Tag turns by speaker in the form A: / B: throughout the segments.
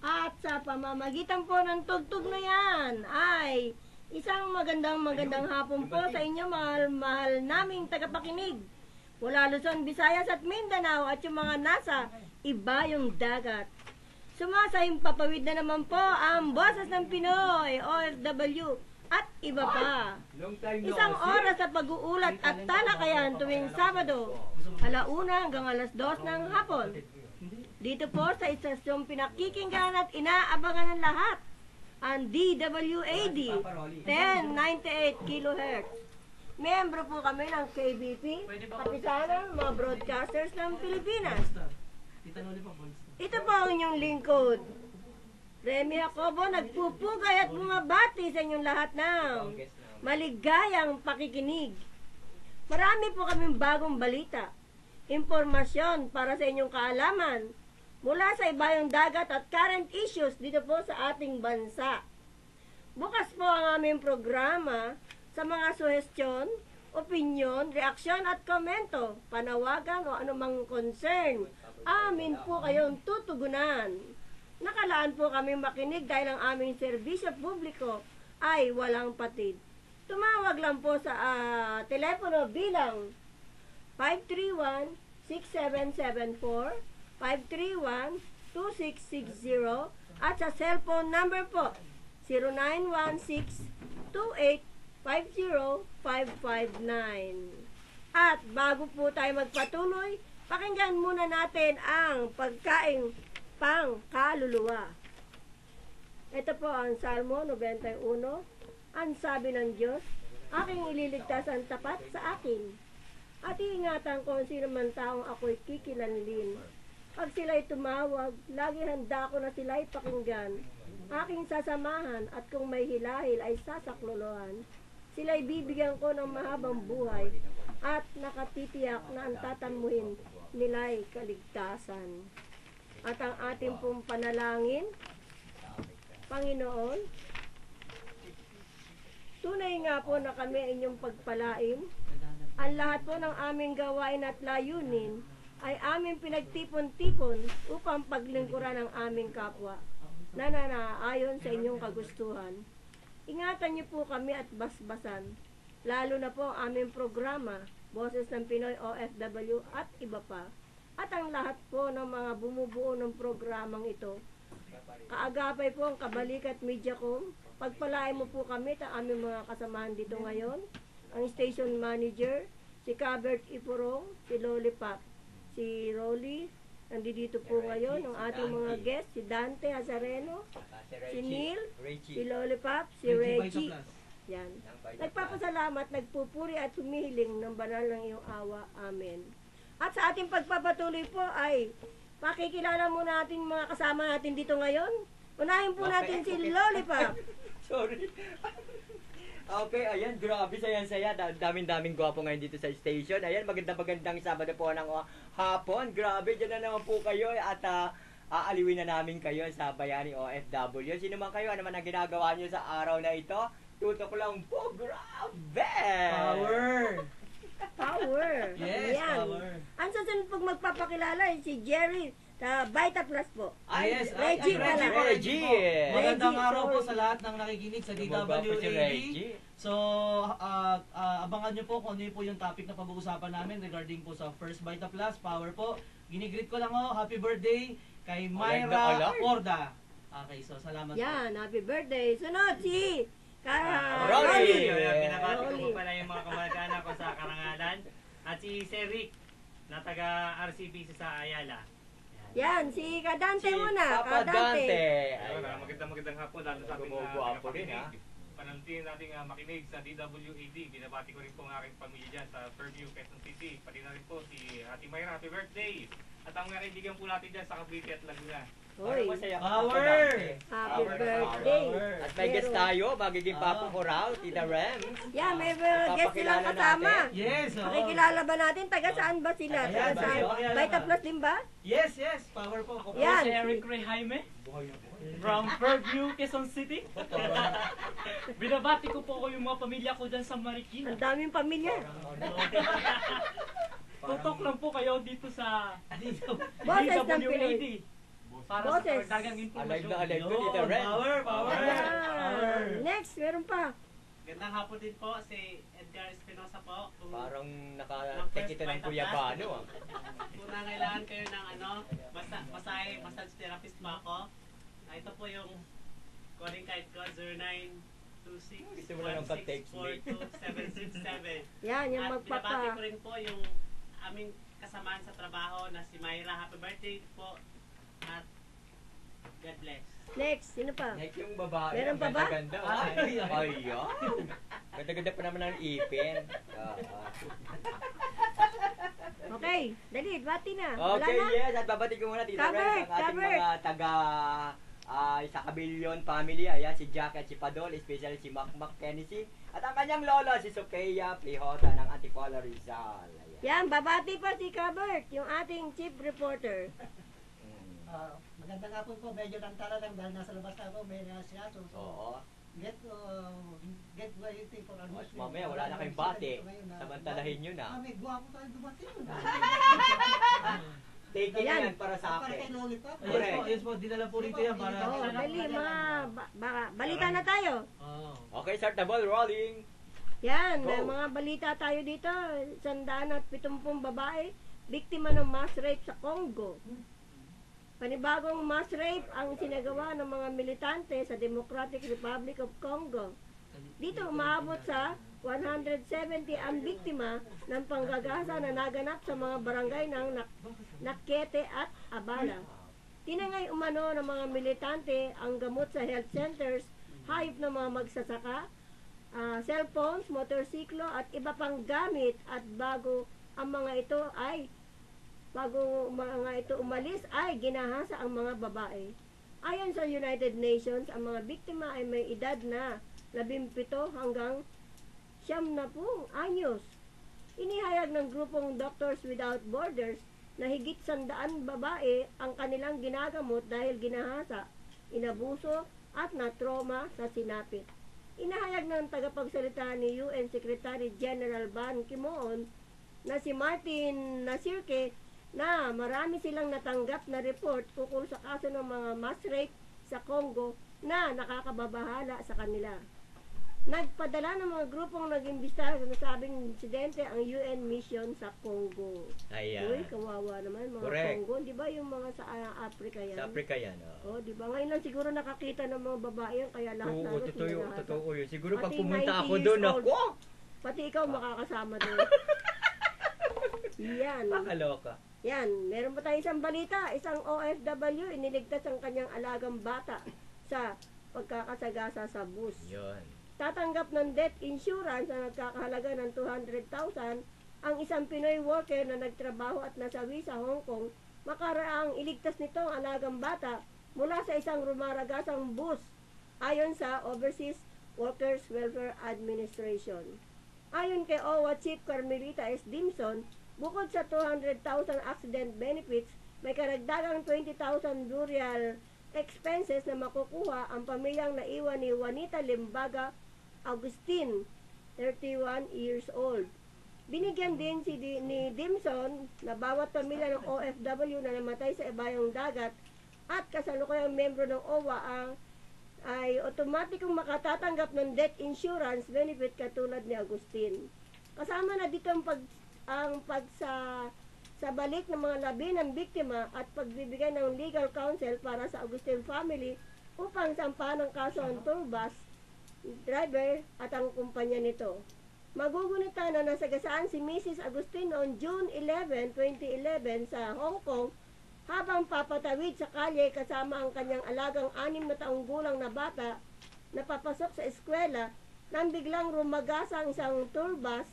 A: At sa pamamagitan po ng tugtog na yan ay isang magandang hapon po sa inyo mahal naming tagapakinig. Mula Luzon, Visayas at Mindanao at yung mga nasa ibayong dagat. Sumasayang papawid na naman po ang Boses ng Pinoy, OFW at iba pa. Isang oras sa pag-uulat at talakayan tuwing Sabado, 1:00 hanggang 2:00 ng hapon. Dito po sa istasyong pinakikinggan at inaabangan ng lahat, ang DWAD 1098 kHz. Membro po kami ng KBP, kapisanan ng mga broadcasters ng Pilipinas. Ito po ang inyong lingkod. Remy Jacobo, nagpupugay at bumabati sa inyong lahat ng maligayang pakikinig. Marami po kaming bagong balita, impormasyon para sa inyong kaalaman, mula sa ibayong dagat at current issues dito po sa ating bansa. Bukas po ang aming programa sa mga suhestyon, opinyon, reaksyon at komento, panawagan o anumang concern. Amin po kayong tutugunan. Nakalaan po kami makinig dahil ang aming serbisyo publiko ay walang patid. Tumawag lang po sa telepono bilang 531-6774, 531-2660 at sa cellphone number po 0916-2850-559. At bago po tayo magpatuloy, pakinggan muna natin ang pagkaing pangkaluluwa. Ito po ang Salmo 91. Ang sabi ng Diyos, aking ililigtas ang tapat sa akin, at iingatan ko ang sino man taong ako'y kikilanlin. Pag sila'y tumawag, lagi handa ko na sila'y pakinggan. Aking sasamahan at kung may hilahil ay sasaklolohan. Sila'y bibigyan ko ng mahabang buhay at nakatitiyak na ang tatamuhin nila'y kaligtasan. At ang ating pong panalangin, Panginoon, tunay nga po na kami ay inyong pagpalain. Ang lahat po ng aming gawain at layunin ay aming pinagtipon-tipon upang paglingkuran ang aming kapwa na nanaayon sa inyong kagustuhan. Ingatan niyo po kami at basbasan, lalo na po ang aming programa, Boses ng Pinoy OFW at iba pa. At ang lahat po ng mga bumubuo ng programang ito. Kaagapay po ang Kabalikat Mediacom. Pagpalain mo po kami at ang aming mga kasamahan dito ngayon. Ang station manager, si Cabert Ipurong, si Lollipop, si Rolly, nandito po ngayon. Ang ating mga guests, si Dante Hazareno, si Neil, si Lollipop, si Reggie. Yan. Nagpapasalamat, nagpupuri at humihiling ng banal ng iyong awa. Amen. At sa ating pagpapatuloy po ay pakikilala muna natin mga kasama natin dito ngayon. Unahin po natin si Lollipop.
B: Sorry. Okay, ayan, grabe, saya-saya. Daming gwapo ngayon dito sa station. Ayan, magandang Sabado po ng hapon. Grabe, dyan na naman po kayo at aaliwin na namin kayo sa Bayani OFW. Sino man kayo, ano man ang ginagawa nyo sa araw na ito, tutok lang po, grabe!
A: Power!
C: Yes,
A: ayan.
C: power.
A: Ang susunod pong magpapakilala si Jerry sa Vita Plus po.
C: Yes,
A: Reggie pala.
B: Reggie.
C: Magandang
A: Reggie,
C: araw po
A: sorry.
C: sa lahat ng nakikinig sa
B: Gumagwapo si
C: DWAD.
B: Reggie.
C: So, abangan nyo po kung ano po yung topic na pag-uusapan namin regarding po sa First Vita Plus, Power po. Ginigreet ko lang happy birthday kay Myra Porda. Okay, so salamat
A: Yan, happy birthday. Sunod si
B: Rolly.
D: Binabati ko po pala yung mga kamag-anak ko sa Karangalan. At si Rick na taga RCB sa Ayala.
A: Yan, si Kadante muna.
B: Papa Dante.
D: Ayun, magandang hapon lalo sa ating
B: Gumagwapo rin, ha?
D: panantin nating makinig sa DWAD. Binabati ko rin po ang aking pamilya dyan sa Fairview, Quezon City. Pati na rin po si Ate Myra, happy birthday! At ang mga kaibigan po natin dyan sa Cavite at Laguna.
A: Hoy,
B: Masaya ka,
C: Power!
B: Papa Dante.
A: happy
B: Power.
A: birthday.
B: At may guest tayo, magiging Papa Coral, Tita Rems.
A: Yan, may guest silang
B: Papakilala
A: kasama.
B: natin.
C: Yes,
A: Pakikilala ba natin? Taga saan ba sila?
C: Ayan,
A: Taga saan?
C: pakilala
A: Vita
C: ba?
A: Plus din ba?
C: Yes, Power po.
A: Yan.
E: Si Eric Ray Jaime from Fairview, Quezon City. Binabati ko po yung mga pamilya ko dyan sa Marikina.
A: Ang daming pamilya.
E: Tutok lang po kayo dito sa
A: Boses ng
E: DWAD.
A: Pinoy.
D: para
A: Boses.
D: sa karagdagang
B: Alive
D: impormasyon.
B: na alive ko
C: Yun,
B: dito, Ren.
C: power, power.
A: Ayan. Next, meron pa.
F: Gandang hapon din po si Edgar Espinosa po. Kung,
B: Parang
F: ng
B: nakatek
F: first
B: ito ng
F: Vita
B: Kuyabano.
F: Plus, kung nangailangan kayo ng massage therapist po ako. Ito po yung calling card ko, 0926
B: Gusto mo lang ng ka-text me.
F: 767.
A: Yan, yung
F: At binabati ko
A: magpapa...
F: rin po yung aming kasamaan sa trabaho na si Myra. Happy birthday po at God bless.
A: Next, sino pa?
B: Next yung babae.
A: Meron pa ba?
B: Ganda.
C: Ay,
B: Ayan. Ganda-ganda pa naman ng ipin.
A: Okay, dali, bati na. Wala
B: Okay,
A: na?
B: yes. At babati ko muna, Tita
A: Covered,
B: Ren, ang ating
A: covered.
B: mga taga sa Kabilyon family. Ayan, si Jack at si Padol, especially si Mac Kennedy. At ang kanyang lolo, si Sofia Plihota ng Antipolo Rizal. Ayan.
A: Yan, babati pa si Kabert, yung ating chief reporter.
B: Mm.
G: Magandang hapon po, medyo nantala lang dahil nasa labas ako, may nasyato. So,
B: Oo.
G: get waiting for our
B: Mas
G: Muslim.
B: mamaya, wala na kayong bati. Samantalahin nyo na.
G: May guwapo tayo dumating.
B: Take it
A: Ayan.
B: yan para sa
G: Para kay
B: akin.
G: Lollipop.
C: Yes po, dinala po rito yan para...
A: Oh, dali, mga balita na tayo.
C: Oh.
B: Okay, start the ball rolling.
A: Yan,
B: Go.
A: may mga balita tayo dito. 170 babae, biktima ng mass rape sa Congo. Panibagong mass rape ang sinagawa ng mga militante sa Democratic Republic of Congo. Dito umaabot sa 170 ang biktima ng panggagasa na naganap sa mga barangay ng Nakete at Abala. Tinangay umano ng mga militante ang gamot sa health centers, hayop ng mga magsasaka, cellphones, motorsiklo at iba pang gamit at bago mga ito umalis ay ginahasa ang mga babae. Ayon sa United Nations, ang mga biktima ay may edad na 17 hanggang 90 anyos. Inihayag ng grupong Doctors Without Borders na higit 100 babae ang kanilang ginagamot dahil ginahasa, inabuso at na-trauma sa sinapit. Inahayag ng tagapagsalita ni UN Secretary General Ban Ki-moon na si Martin Nasirke na marami silang natanggap na report ukol sa kaso ng mga mass rape sa Congo na nakakababahala sa kanila. Nagpadala ng mga grupong nag-imbestiga sa nasabing insidente ang UN mission sa Congo.
B: Ayan.
A: Uy, kawawa naman mga
B: Correct.
A: Congo. Di ba yung mga sa Africa yan?
B: Sa Africa yan.
A: Oh, di ba? Ngayon lang siguro nakakita ng mga babae yan, kaya lahat
B: Oo,
A: halos
B: totoo yun.
A: minahasa.
B: Totoo yun. Siguro pag
A: Pati
B: pumunta
A: 90
B: ako
A: years
B: doon,
A: old.
B: ako!
A: Pati ikaw makakasama doon. Yan.
B: Pakaloka.
A: Yan. Meron pa tayong isang balita. Isang OFW iniligtas ang kanyang alagang bata sa pagkakasagasa sa bus.
B: Yun.
A: Tatanggap ng death insurance na nagkakahalaga ng 200,000 ang isang Pinoy worker na nagtrabaho at nasawi sa Hong Kong. Makaraang iligtas nito ang alagang bata mula sa isang rumaragasang bus ayon sa Overseas Workers Welfare Administration. Ayon kay OWA Chief Carmelita S. Dimson, bukod sa 200,000 accident benefits, may karagdagang 20,000 burial expenses na makukuha ang pamilyang naiwan ni Juanita Limbaga Agustin, 31 years old. Binigyan din ni Dimson na bawat pamilya ng OFW na namatay sa ibayong dagat at kasalukuyang membro ng OWA ay otomatikong makatatanggap ng death insurance benefit katulad ni Agustin. Kasama na dito ang sa balik ng mga labi ng biktima at pagbibigay ng legal counsel para sa Agustin family upang sampahan ng kaso ang tour bus driver at ang kumpanya nito. Magugunita na nasagasaan si Mrs. Agustin noong June 11, 2011 sa Hong Kong habang papatawid sa kalye kasama ang kanyang alagang 6 na taong gulang na bata na papasok sa eskwela nang biglang rumagasa ang isang tour bus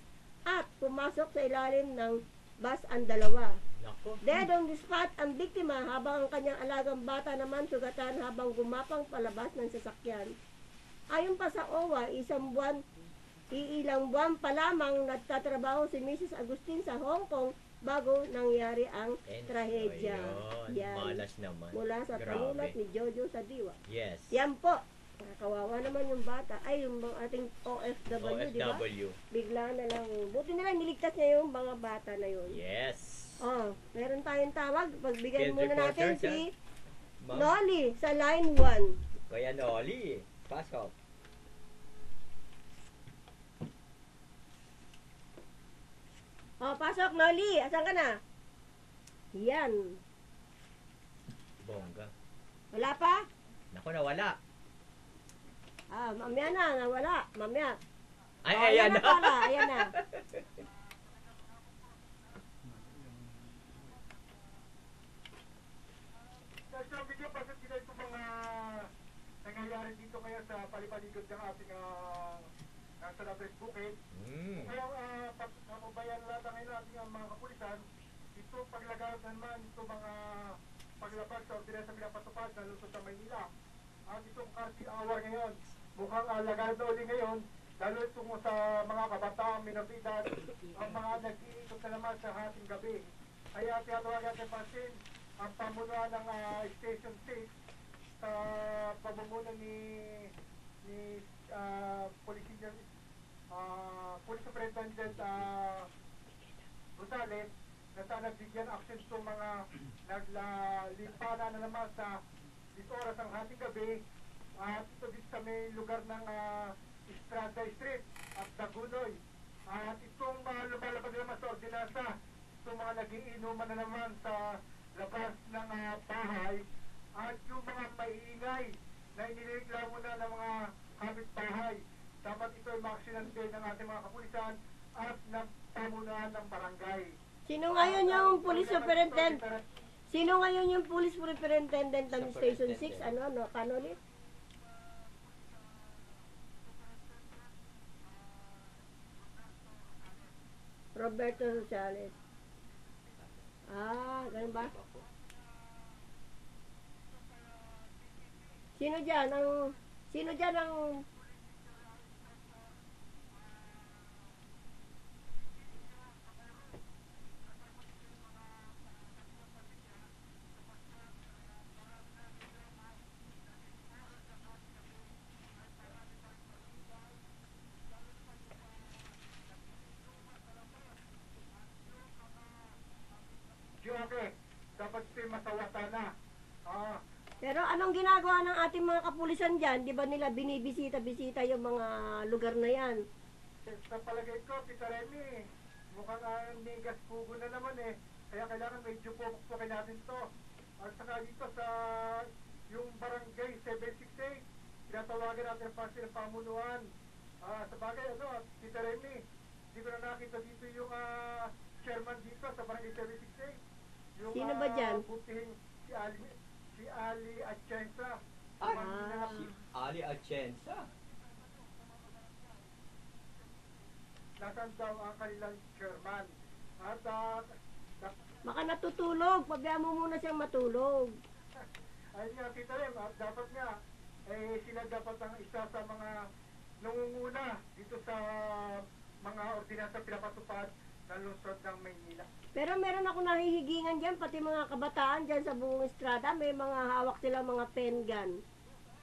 A: at pumasok sa ilalim ng bus ang dalawa.
B: Nako.
A: Dead on the spot ang biktima habang ang kanyang alagang bata naman sugatan habang gumapang palabas ng sasakyan. Ayon pa sa OWA, iilang buwan pa lamang nagtatrabaho si Mrs. Agustin sa Hong Kong bago nangyari ang trahedya.
B: Ayun.
A: Yan.
B: Malas naman.
A: Mula sa
B: Grabe.
A: panulat ni Jojo Sadiwa.
B: Yes.
A: Yan po. Kawawa naman yung bata. Ay, yung mga ating OFW, di ba?
B: OFW.
A: Bigla na lang. Buti na lang niligtas niya yung mga bata na yun.
B: Yes.
A: Oh, meron tayong tawag. Pagbigay
B: Field
A: muna natin
B: reporter, Ma'am,
A: Noli, sa line 1.
B: Kuya Noli, pasok.
A: Oh, pasok, Noli. Asan ka na? Yan.
B: Bongga.
A: Wala pa?
B: Naku, nawala.
A: Ah, mamaya na, nawala. Mamaya.
B: Ay,
A: Oh,
B: ayan na.
A: pala, ayan na.
H: Sa video pasok sila ito mga nangyayari dito ngayon sa palipaligod ng ating nasa Labres Bukid.
B: Mm.
H: Kaya papabayan lahat ngayon ating mga kapulisan, ito paglagaran naman ito mga paglabag sa ordinansa pinapatupad na lusot sa Maynila. At itong curfew hour ngayon, mukhang lagaran na uli ngayon, lalo itong sa mga kabataang minoritas, ang mga nag-iikot na naman sa hating gabi. Kaya tinatawag natin pansin, ang pamunuan ng Station 6 sa pamumuno ni Police Superintendent Rosales na sana bigyan action itong mga naglimpana na naman sa oras ng hating gabi at ito dito sa may lugar ng Estrada Street at Dagunoy at itong lumalabas na naman sa ordinansa itong mga nagiinuman na naman sa labas ng bahay at yung mga maiingay na inireklamo na ng mga kapitbahay. Dapat ito ay maaksyonan din ng ating mga kapulisan at ng pamunuan ng barangay.
A: Sino ngayon yung police superintendent? Sino ngayon yung police superintendent ng Station 6? Ano, Kanoli? Roberto Rosales. Ah, ganun ba? Sino dyan ang
H: Okay, dapat ito'y masawata na.
A: Pero anong ginagawa ng ating mga kapulisan dyan? Di ba nila binibisita-bisita yung mga lugar na yan?
H: Sa palagay ko, Tita Remy, mukhang nigas pugo na naman eh. Kaya kailangan medyo pupukpukin natin to. At saka dito sa yung barangay 768, tinatawagan natin ang pansin ng pamunuan. Sa bagay, Tita Remy, hindi ko na nakita dito yung chairman dito sa barangay 768. Yung,
A: Sino ba dyan?
H: butihing si Ali Atienza.
B: Si Ali Atienza.
H: Nasaan daw ang kanilang chairman. At
A: Baka natutulog. Pabayaan mo muna siyang matulog.
H: ayun nga, Tita Rem, dapat nga, sila dapat ang isa sa mga nangunguna dito sa mga ordinansa pinapatupad ng lungsod ng Maynila.
A: Pero meron ako nahihigingan dyan, pati mga kabataan dyan sa buong estrada, may mga hawak sila mga pen gun.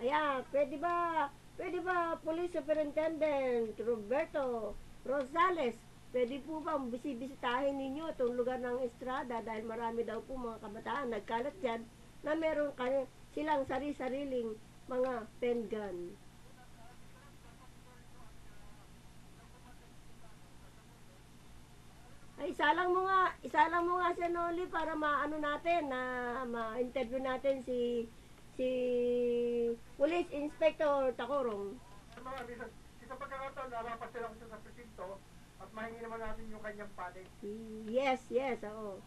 A: Ayan, pwede ba Police Superintendent Roberto Rosales, pwede po ba bisitahin ninyo itong lugar ng estrada dahil marami daw po mga kabataan nagkalat dyan na meron silang sari-sariling mga pen gun. Ay, isalang mo nga si Noli para maano natin na ma-interview natin si Police Inspector Tacorong.
H: Sa pagkakataon, narapas sila ko sa presinto at mahingi naman natin yung kanyang panig.
A: Yes, oo.